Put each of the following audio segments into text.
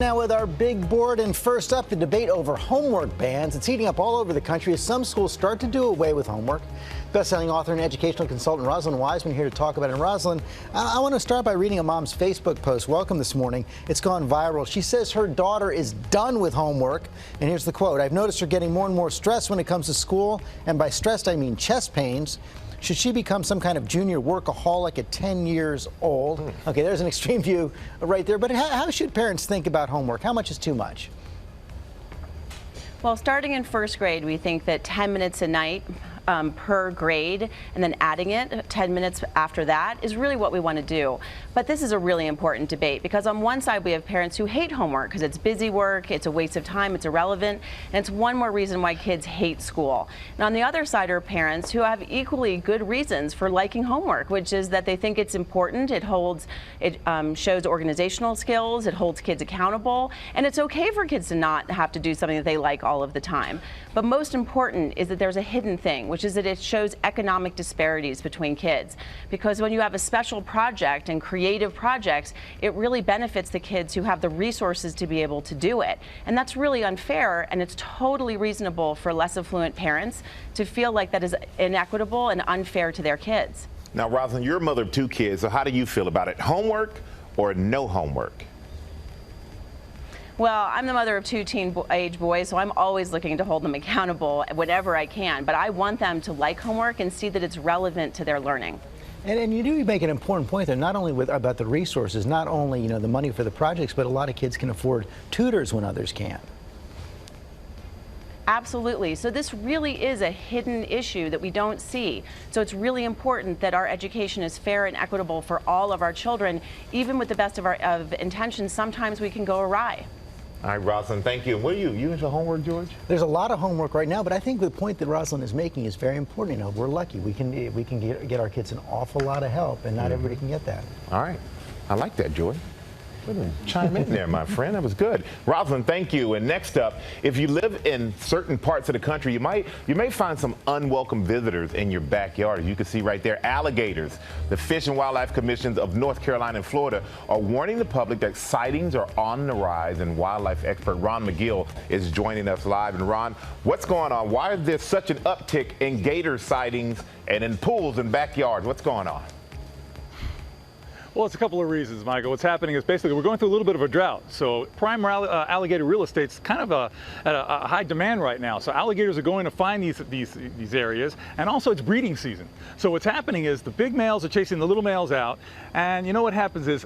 Now with our big board, and first up, the debate over homework bans. It's heating up all over the country as some schools start to do away with homework. Best-selling author and educational consultant Rosalind Wiseman here to talk about it. And Rosalind, I want to start by reading a mom's Facebook post. Welcome this morning. It's gone viral. She says her daughter is done with homework. And here's the quote. "I've noticed her getting more and more stressed when it comes to school. And by stressed, I mean chest pains. Should she become some kind of junior workaholic at 10 years old?" Okay, there's an extreme view right there. But how should parents think about homework? How much is too much? Well, starting in first grade, we think that 10 minutes a night per grade, and then adding it 10 minutes after that is really what we want to do. But this is a really important debate because on one side we have parents who hate homework because it's busy work, it's a waste of time, it's irrelevant, and it's one more reason why kids hate school. And on the other side are parents who have equally good reasons for liking homework, which is that they think it's important, it shows organizational skills, it holds kids accountable, and it's okay for kids to not have to do something that they like all of the time. But most important is that there's a hidden thing, which is that it shows economic disparities between kids. Because when you have a special project and creative projects, it really benefits the kids who have the resources to be able to do it. And that's really unfair, and it's totally reasonable for less affluent parents to feel like that is inequitable and unfair to their kids. Now, Rosalind, you're a mother of 2 kids, so how do you feel about it? Homework or no homework? Well, I'm the mother of 2 teen-age boys, so I'm always looking to hold them accountable whenever I can. But I want them to like homework and see that it's relevant to their learning. And you do make an important point there, not only about the resources, not only the money for the projects, but a lot of kids can afford tutors when others can't. Absolutely. So this really is a hidden issue that we don't see. So it's really important that our education is fair and equitable for all of our children. Even with the best of intentions, sometimes we can go awry. All right, Rosalind, thank you. And what are you into homework, George? There's a lot of homework right now, but I think the point that Rosalind is making is very important. We're lucky. We can get our kids an awful lot of help, and not everybody can get that. All right. I like that, George. Chime in there, my friend. That was good. Rosalind, thank you. And next up, if you live in certain parts of the country, you may find some unwelcome visitors in your backyard. As you can see right there, alligators. The Fish and Wildlife Commissions of North Carolina and Florida are warning the public that sightings are on the rise, and wildlife expert Ron McGill is joining us live. And Ron, what's going on? Why is there such an uptick in gator sightings and in pools and backyards? What's going on? Well, it's a couple of reasons, Michael. What's happening is basically we're going through a little bit of a drought. So prime alligator real estate's kind of at a high demand right now. So alligators are going to find these areas, and also it's breeding season. So what's happening is the big males are chasing the little males out, and you know what happens is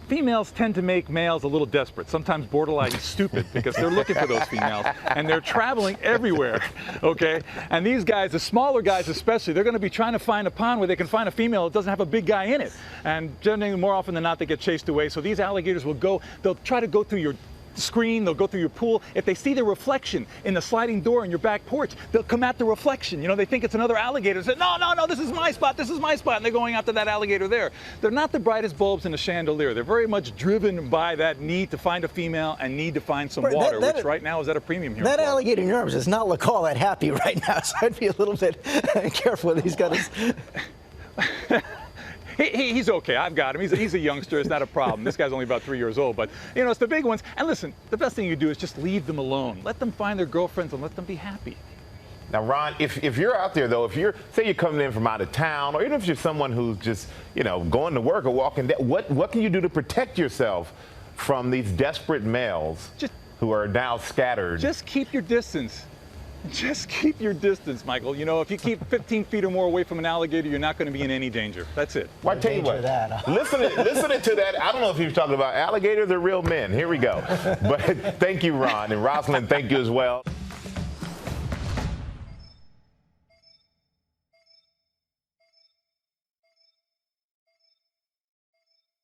females tend to make males a little desperate, sometimes borderline stupid, because they're looking for those females, and they're traveling everywhere, okay? And these guys, the smaller guys especially, they're going to be trying to find a pond where they can find a female that doesn't have a big guy in it. And generally, more often than not, they get chased away. So these alligators they'll try to go through your screen, they'll go through your pool. If they see the reflection in the sliding door in your back porch, they'll come at the reflection. They think it's another alligator. Say, no, this is my spot, and they're going after that alligator there. They're not the brightest bulbs in the chandelier. They're very much driven by that need to find a female and need to find some water, which right now is at a premium here. That alligator in your arms does not look all that happy right now, so I'd be a little bit careful with these guys. He's okay. I've got him. He's a youngster. It's not a problem. This guy's only about 3 years old. But, it's the big ones. And listen, the best thing you do is just leave them alone. Let them find their girlfriends and let them be happy. Now, Ron, if you're out there, though, say you're coming in from out of town, or even if you're someone who's just, going to work or walking, what can you do to protect yourself from these desperate males who are now scattered? Just keep your distance. Just keep your distance, Michael. If you keep 15 feet or more away from an alligator, you're not going to be in any danger. That's it. Well, I tell you what, listening to that, I don't know if he was talking about alligators or real men. Here we go. But thank you, Ron. And Rosalind, thank you as well.